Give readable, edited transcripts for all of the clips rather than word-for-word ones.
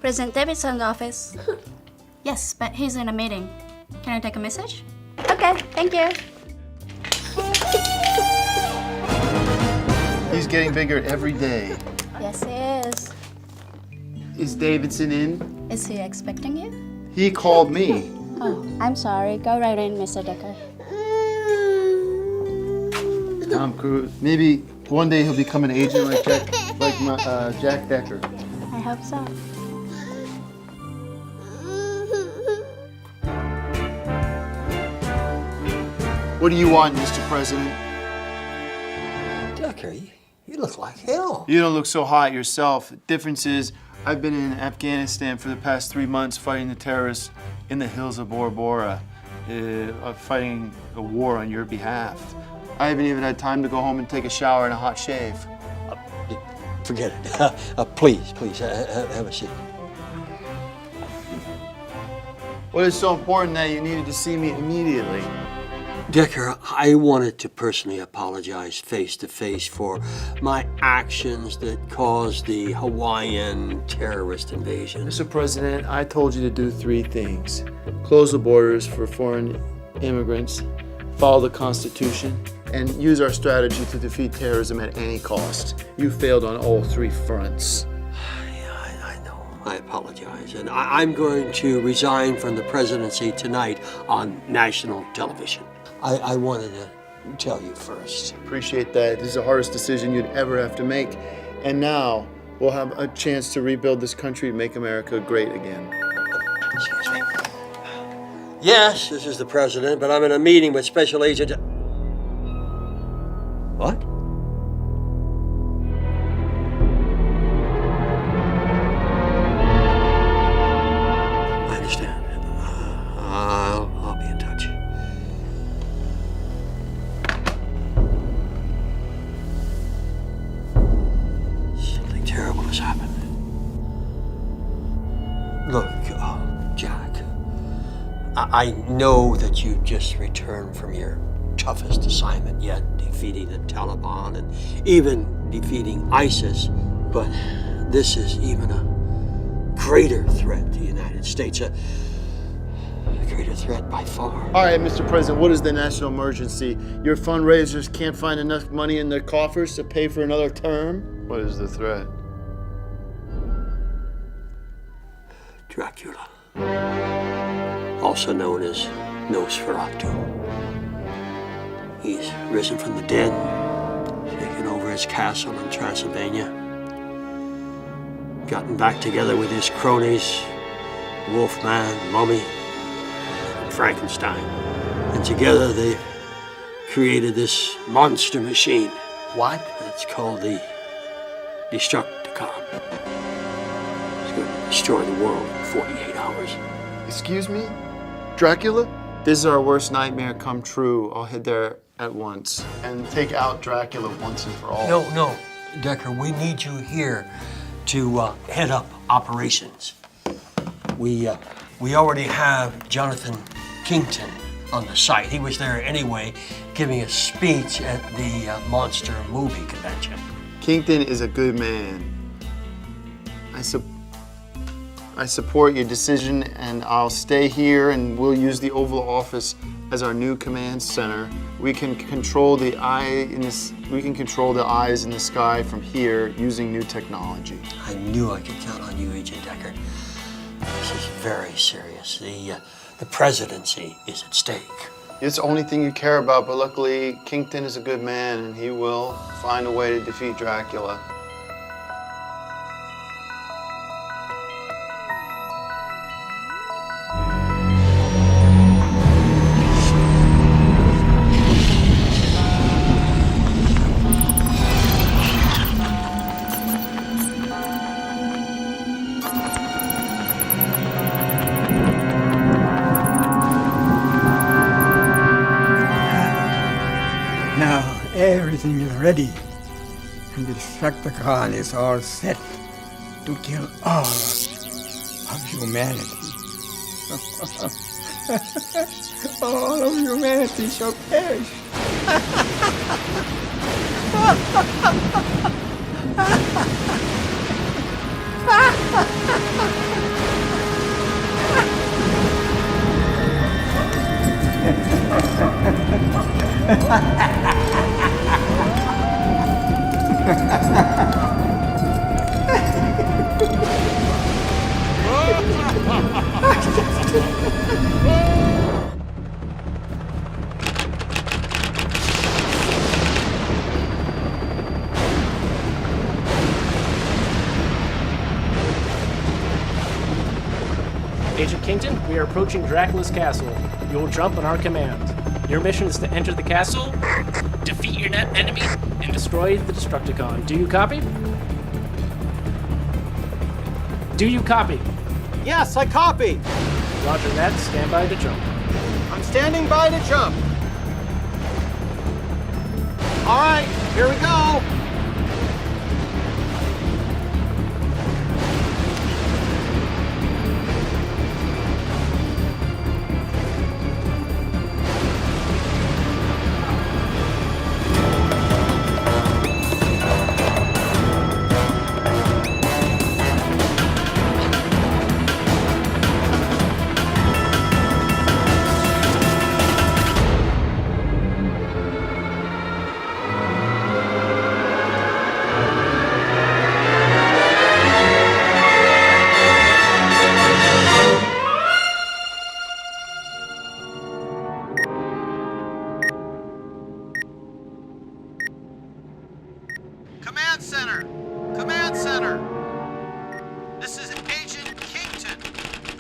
President Davidson's office. Yes, but he's in a meeting. Can I take a message? Okay, thank you. He's getting bigger every day. Yes, he is. Is Davidson in? Is he expecting you? He called me. Oh, I'm sorry. Go right in, Mr. Decker. Tom Cruise. Maybe one day he'll become an agent like Jack Decker. I hope so. What do you want, Mr. President? Decker, you look like hell. You don't look so hot yourself. The difference is, I've been in Afghanistan for the past 3 months fighting the terrorists in the hills of Bora Bora, fighting a war on your behalf. I haven't even had time to go home and take a shower and a hot shave. Forget it. Please, have a seat. What is so important that you needed to see me immediately? Decker, I wanted to personally apologize face to face for my actions that caused the Hawaiian terrorist invasion. Mr. President, I told you to do 3 things. Close the borders for foreign immigrants, follow the Constitution, and use our strategy to defeat terrorism at any cost. You failed on all 3 fronts. Yeah, I know. I apologize. And I'm going to resign from the presidency tonight on national television. I wanted to tell you first. Appreciate that. This is the hardest decision you'd ever have to make. And now we'll have a chance to rebuild this country and make America great again. Excuse me. Yes, this is the president, but I'm in a meeting with Special Agent... What? I understand. I'll be in touch. Something terrible has happened. Look, Jack, I know that you just returned from your toughest assignment yet, defeating the Taliban and even defeating ISIS, but this is even a greater threat to the United States, a greater threat by far. All right, Mr. President, what is the national emergency? Your fundraisers can't find enough money in their coffers to pay for another term? What is the threat? Dracula, also known as Nosferatu. He's risen from the dead, taken over his castle in Transylvania, gotten back together with his cronies, Wolfman, Mummy, and Frankenstein. And together they created this monster machine. What? It's called the Destructicon. It's going to destroy the world in 48 hours. Excuse me? Dracula? This is our worst nightmare come true. I'll head there at once and take out Dracula once and for all. No, Decker, we need you here to head up operations. We already have Jonathan Kington on the site. He was there anyway, giving a speech at the Monster Movie Convention. Kington is a good man. I support your decision, and I'll stay here, and we'll use the Oval Office as our new command center. We can control the eyes in the sky from here using new technology. I knew I could count on you, Agent Decker. This is very serious. The presidency is at stake. It's the only thing you care about, but luckily Kington is a good man, and he will find a way to defeat Dracula. Now everything is ready, and the Destructicon is all set to kill all of humanity. All of humanity shall perish. Agent Kington, we are approaching Dracula's castle. You will jump on our command. Your mission is to enter the castle, defeat your net enemy, and destroy the Destructicon. Do you copy? Do you copy? Yes, I copy. Roger that. Stand by to jump. I'm standing by to jump. All right, here we go. Command Center! Command Center! This is Agent Kington.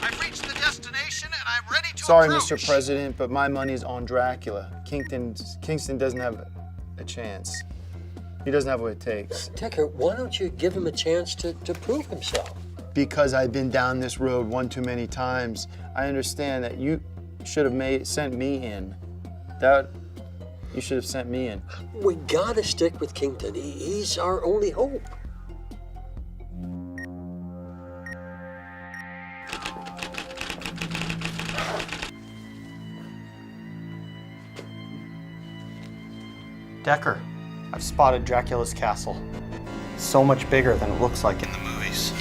I've reached the destination and I'm ready to Sorry, approach. Mr. President, but my money's on Dracula. Kingston doesn't have a chance. He doesn't have what it takes. Decker, why don't you give him a chance to prove himself? Because I've been down this road one too many times. I understand that you should have sent me in. You should have sent me in. We gotta stick with Kington. He's our only hope. Decker, I've spotted Dracula's castle. So much bigger than it looks like in the movies.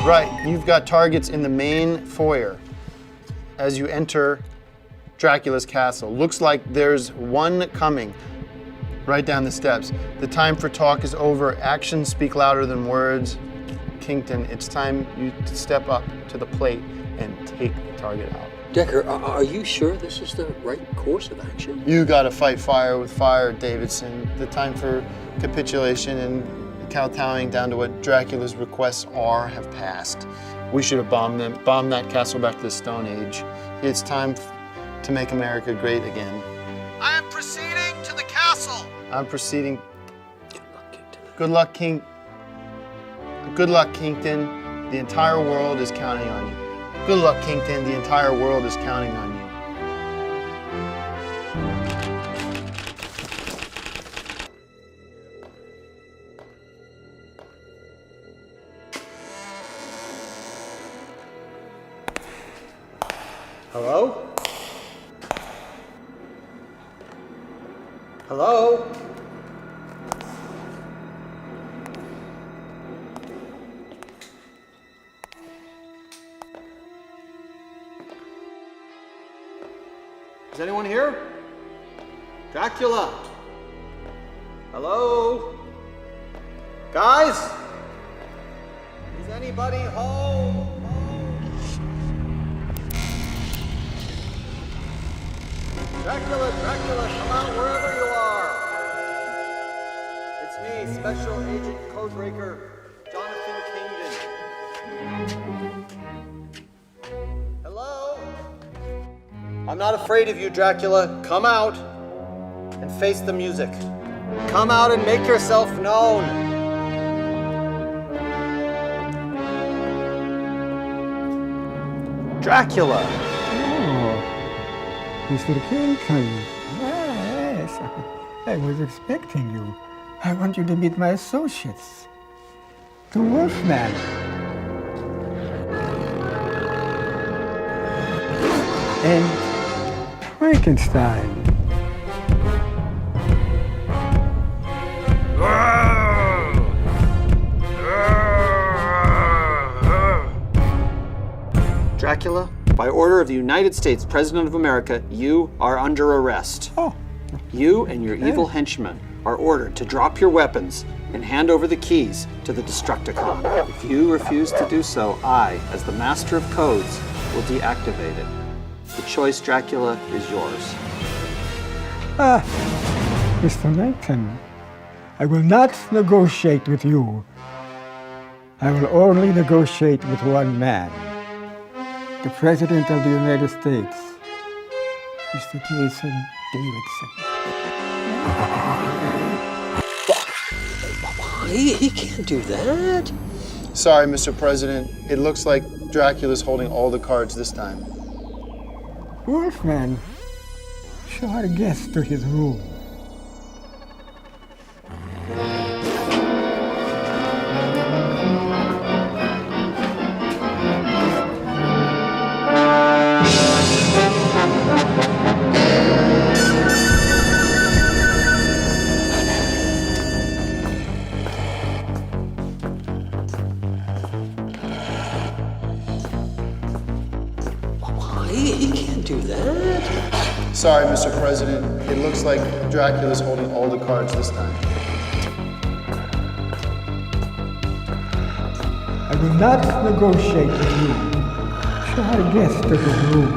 Right, you've got targets in the main foyer as you enter Dracula's castle. Looks like there's one coming right down the steps. The time for talk is over. Actions speak louder than words. Kington, it's time you to step up to the plate and take the target out. Decker, are you sure this is the right course of action? You gotta fight fire with fire, Davidson. The time for capitulation and kowtowing down to what Dracula's requests are have passed. We should have bombed that castle back to the Stone Age. It's time to make America great again. I am proceeding to the castle. I'm proceeding. Good luck, Kington. Good luck, Kington. The entire world is counting on you. Good luck, Kington. The entire world is counting on you. Hello? Hello? Is anyone here? Dracula? Hello? Guys? Is anybody home? Home? Dracula, Dracula, come out wherever you are. It's me, Special Agent Codebreaker, Jonathan Kingdon. Hello? I'm not afraid of you, Dracula. Come out and face the music. Come out and make yourself known. Dracula. Oh, Mr. Turkington. Yes, I was expecting you. I want you to meet my associates. The Wolfman. And Frankenstein. Dracula, by order of the United States President of America, you are under arrest. Oh. You and your evil henchmen are ordered to drop your weapons and hand over the keys to the Destructicon. If you refuse to do so, I, as the Master of Codes, will deactivate it. The choice, Dracula, is yours. Mr. Langton, I will not negotiate with you. I will only negotiate with one man. The President of the United States, Mr. Jason Davidson. He can't do that. Sorry, Mr. President. It looks like Dracula's holding all the cards this time. Wolfman, show our guest to his room. He can't do that. Sorry, Mr. President. It looks like Dracula's holding all the cards this time. I will not negotiate with you. Show our guest to his room.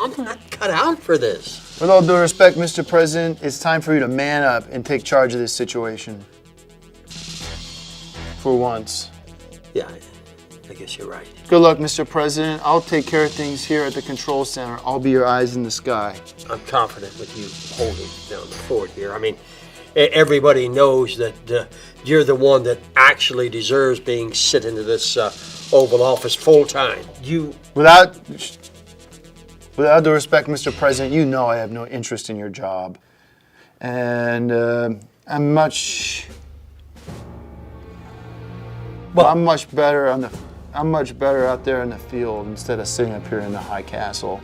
I'm not cut out for this. With all due respect, Mr. President, it's time for you to man up and take charge of this situation. For once. Yeah, I guess you're right. Good luck, Mr. President. I'll take care of things here at the control center. I'll be your eyes in the sky. I'm confident with you holding down the fort here. I mean, everybody knows that you're the one that actually deserves being sit into this Oval Office full time. Without due respect, Mr. President, you know I have no interest in your job. And I'm much better out there in the field instead of sitting up here in the high castle,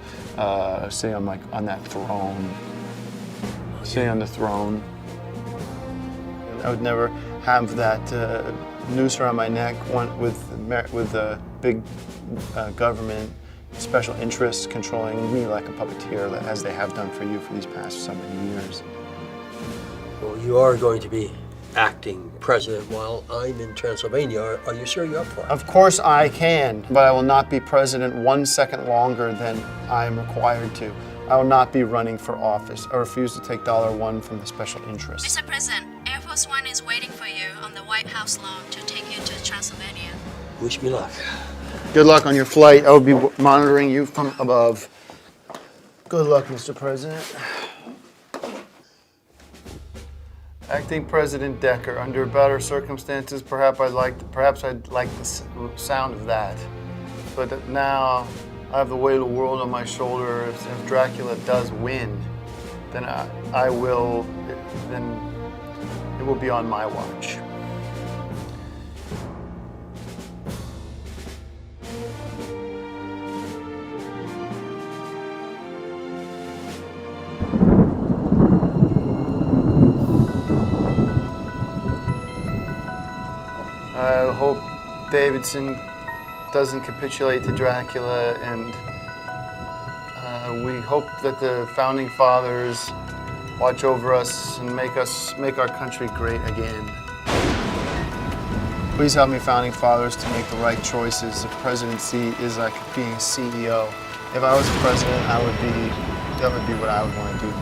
sitting on that throne. Sitting on the throne. I would never have that noose around my neck with a big government special interests controlling me like a puppeteer, as they have done for you for these past so many years. Well, you are going to be acting president while I'm in Transylvania. Are you sure you're up for it? Of course I can, but I will not be president 1 second longer than I am required to. I will not be running for office. I refuse to take $1 from the special interest. Mr. President, Air Force One is waiting for you on the White House lawn to take you to Transylvania. Wish me luck. Good luck on your flight. I will be monitoring you from above. Good luck, Mr. President. Acting President Decker, under better circumstances, perhaps I'd like the sound of that. But now I have the weight of the world on my shoulder. If Dracula does win, then it will be on my watch. I hope Davidson doesn't capitulate to Dracula, and we hope that the founding fathers watch over us and make our country great again. Please help me, founding fathers, to make the right choices. The presidency is like being a CEO. If I was president, that would be what I would want to do.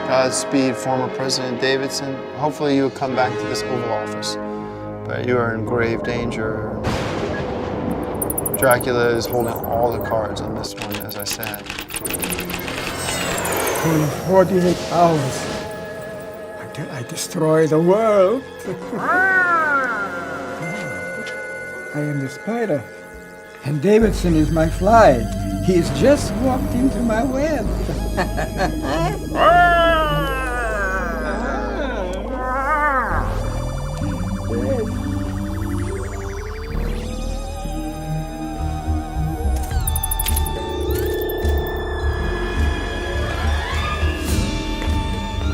Godspeed, former President Davidson. Hopefully you'll come back to this Oval Office. But you are in grave danger. Dracula is holding all the cards on this one, as I said. In 48 hours, until I destroy the world. I am the spider, and Davidson is my fly. He has just walked into my web.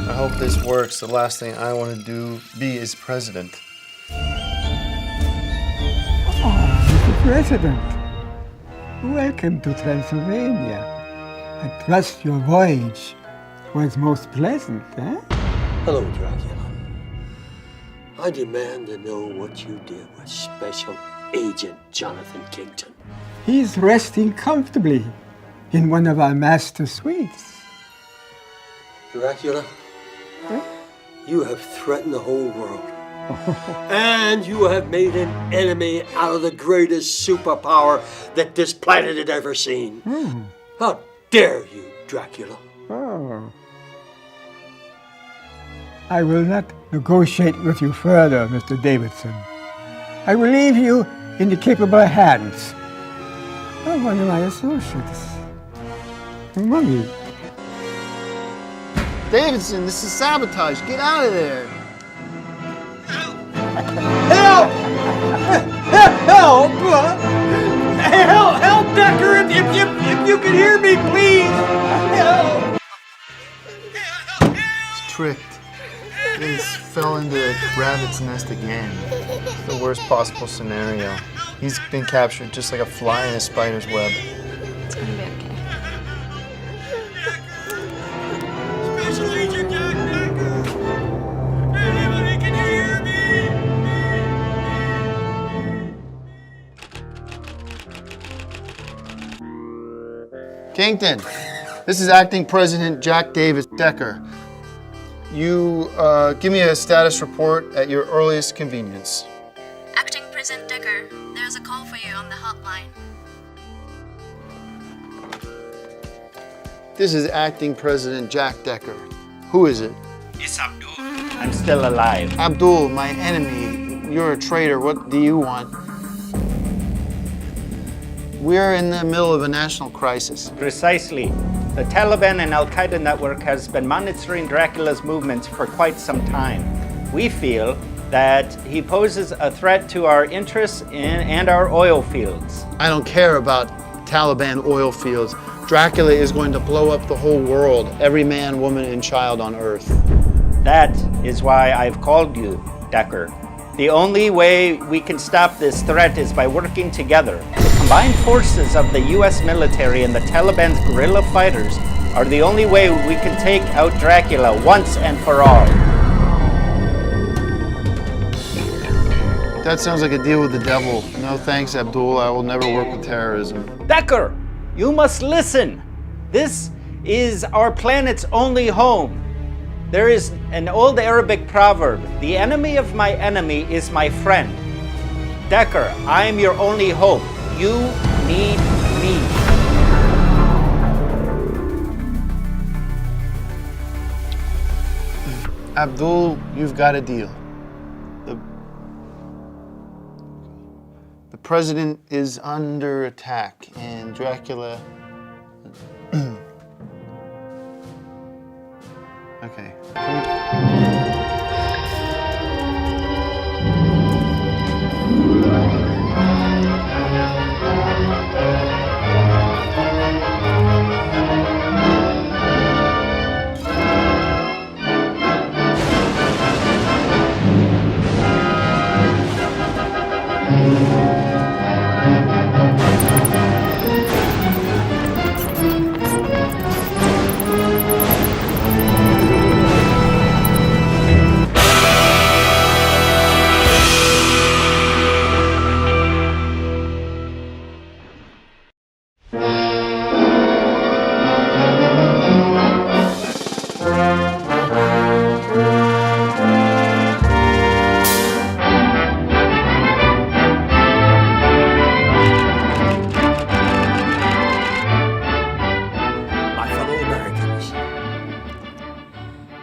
I hope this works. The last thing I want to be is president. Mr. President, welcome to Transylvania. I trust your voyage was most pleasant, eh? Hello, Dracula. I demand to know what you did with Special Agent Jonathan Kington. He's resting comfortably in one of our master suites. Dracula, you have threatened the whole world. And you have made an enemy out of the greatest superpower that this planet had ever seen. How dare you, Dracula? Oh. I will not negotiate with you further, Mr. Davidson. I will leave you in the capable hands of one of my associates, the mummy. Davidson, this is sabotage. Get out of there. Help! Help! Help, Decker! If you can hear me, please! Help! He's tricked. He fell into the rabbit's nest again. It's the worst possible scenario. He's been captured just like a fly in a spider's web. It's gonna be okay. Special Agent Jack Decker! Anybody, can you hear me? Kington, this is Acting President Jack Davis Decker. You give me a status report at your earliest convenience. Acting President Decker, there's a call for you on the hotline. This is Acting President Jack Decker. Who is it? It's Abdul. I'm still alive. Abdul, my enemy. You're a traitor. What do you want? We're in the middle of a national crisis. Precisely. The Taliban and Al-Qaeda network has been monitoring Dracula's movements for quite some time. We feel that he poses a threat to our interests and our oil fields. I don't care about Taliban oil fields. Dracula is going to blow up the whole world, every man, woman, and child on Earth. That is why I've called you, Decker. The only way we can stop this threat is by working together. The combined forces of the US military and the Taliban's guerrilla fighters are the only way we can take out Dracula once and for all. That sounds like a deal with the devil. No thanks, Abdul. I will never work with terrorism. Decker, you must listen. This is our planet's only home. There is an old Arabic proverb, the enemy of my enemy is my friend. Decker, I am your only hope. You need me. Abdul, you've got a deal. The president is under attack, and Dracula... Okay.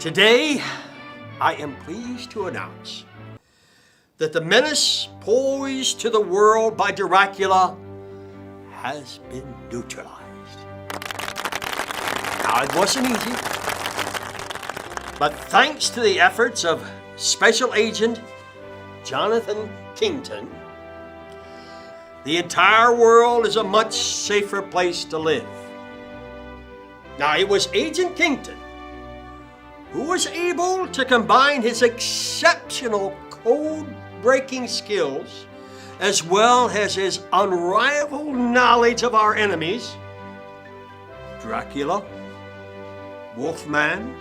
Today, I am pleased to announce that the menace posed to the world by Dracula has been neutralized. Now, it wasn't easy, but thanks to the efforts of Special Agent Jonathan Kington, the entire world is a much safer place to live. Now, it was Agent Kington who was able to combine his exceptional code-breaking skills as well as his unrivaled knowledge of our enemies, Dracula, Wolfman,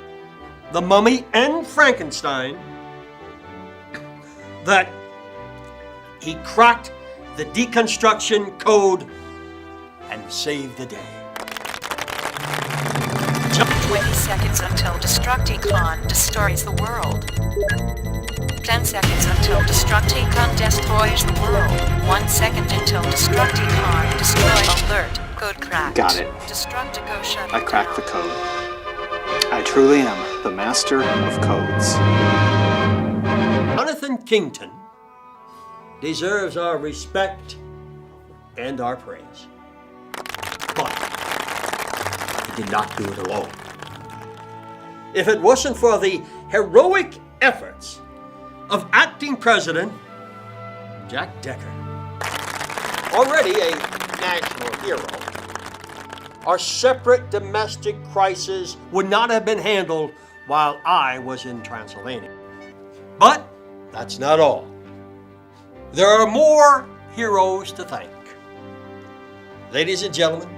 the Mummy, and Frankenstein, that he cracked the deconstruction code and saved the day. 20 seconds until Destructicon destroys the world. 10 seconds until Destructicon destroys the world. 1 second until Destructicon destroys. Alert. Code cracked. Got it. Destructico shut I cracked the code. I truly am the master of codes. Jonathan Kington deserves our respect and our praise. But he did not do it alone. If it wasn't for the heroic efforts of Acting President Jack Decker, already a national hero, our separate domestic crisis would not have been handled while I was in Transylvania. But that's not all. There are more heroes to thank. Ladies and gentlemen,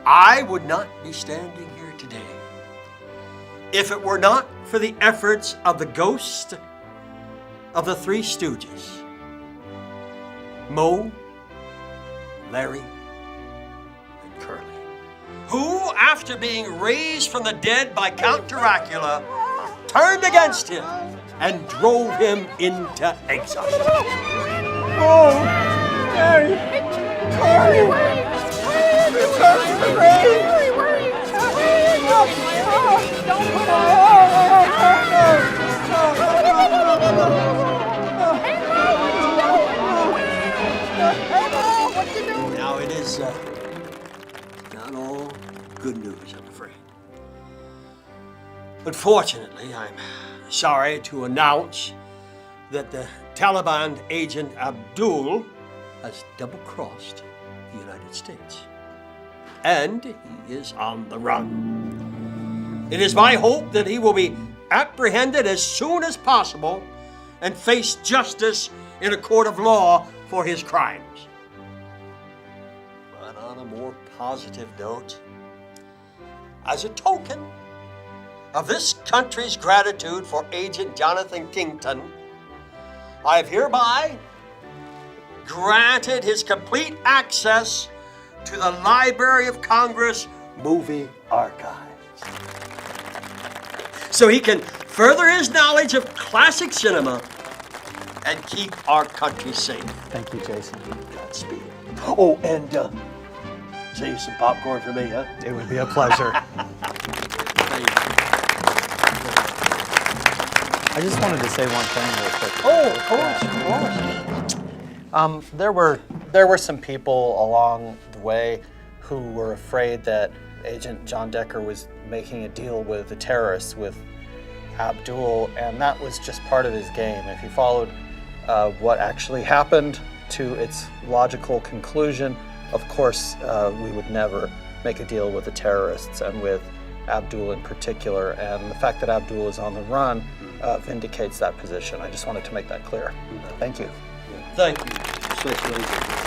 I would not be standing here today if it were not for the efforts of the ghost of the Three Stooges, Moe, Larry, and Curly, who, after being raised from the dead by Count Dracula, turned against him and drove him into exile. Oh, Larry! Curly! Now it is not all good news, I'm afraid. Unfortunately, I'm sorry to announce that the Taliban agent Abdul has double-crossed the United States. And he is on the run. It is my hope that he will be apprehended as soon as possible and face justice in a court of law for his crimes. But on a more positive note, as a token of this country's gratitude for Agent Jonathan Kington, I have hereby granted his complete access to the Library of Congress movie archives, so he can further his knowledge of classic cinema and keep our country safe. Thank you, Jason. Godspeed. Oh, and save some popcorn for me, huh? It would be a pleasure. Thank you. I just wanted to say one thing real quick. Oh, of course. There were some people along the way who were afraid that Agent John Decker was making a deal with the terrorists, with Abdul, and that was just part of his game. If you followed what actually happened to its logical conclusion, of course, we would never make a deal with the terrorists, and with Abdul in particular. And the fact that Abdul is on the run vindicates that position. I just wanted to make that clear. Thank you. Thank you, Special Agent.